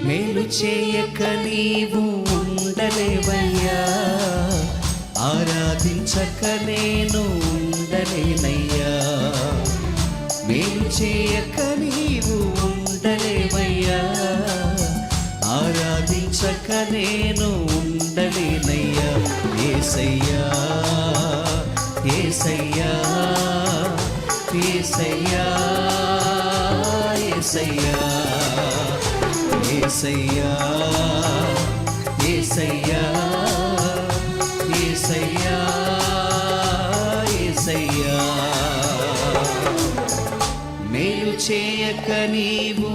మేలు చేయక నీవు ఉండలేవయ్యా, ఆరాధించక నేను ఉండలేనయ్యా. మేలు చేయక నీవు ఉండలేవయ్యా, ఆరాధించక నేను ఉండలేనయ్యా. యేసయ్యా యేసయ్యా యేసయ్యా యేసయ్యా యేసయ్యా యేసయ్యా యేసయ్యా యేసయ్యా. మేలు చేయక నీవు